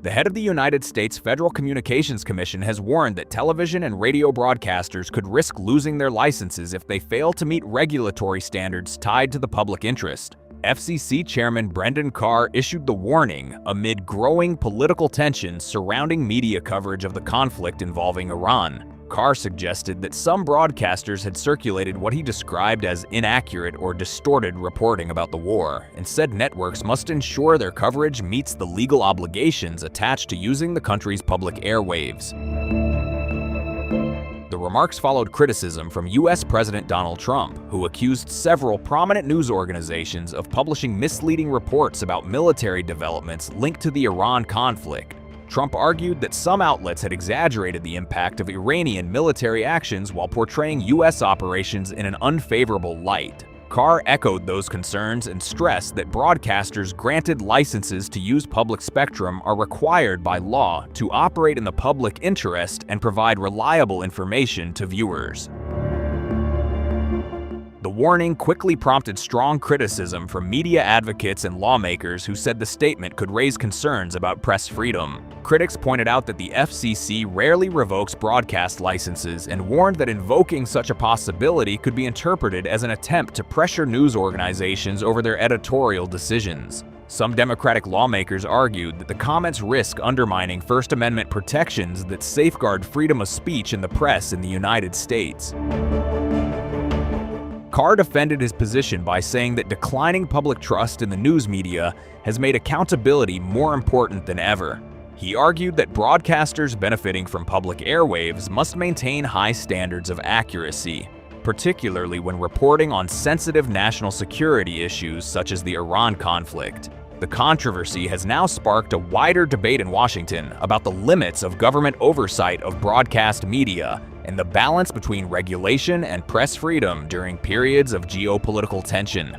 The head of the United States Federal Communications Commission has warned that television and radio broadcasters could risk losing their licenses if they fail to meet regulatory standards tied to the public interest. FCC Chairman Brendan Carr issued the warning amid growing political tensions surrounding media coverage of the conflict involving Iran. Carr suggested that some broadcasters had circulated what he described as inaccurate or distorted reporting about the war, and said networks must ensure their coverage meets the legal obligations attached to using the country's public airwaves. The remarks followed criticism from U.S. President Donald Trump, who accused several prominent news organizations of publishing misleading reports about military developments linked to the Iran conflict. Trump argued that some outlets had exaggerated the impact of Iranian military actions while portraying U.S. operations in an unfavorable light. Carr echoed those concerns and stressed that broadcasters granted licenses to use public spectrum are required by law to operate in the public interest and provide reliable information to viewers. The warning quickly prompted strong criticism from media advocates and lawmakers who said the statement could raise concerns about press freedom. Critics pointed out that the FCC rarely revokes broadcast licenses and warned that invoking such a possibility could be interpreted as an attempt to pressure news organizations over their editorial decisions. Some Democratic lawmakers argued that the comments risk undermining First Amendment protections that safeguard freedom of speech in the press in the United States. Carr defended his position by saying that declining public trust in the news media has made accountability more important than ever. He argued that broadcasters benefiting from public airwaves must maintain high standards of accuracy, particularly when reporting on sensitive national security issues such as the Iran conflict. The controversy has now sparked a wider debate in Washington about the limits of government oversight of broadcast media and the balance between regulation and press freedom during periods of geopolitical tension.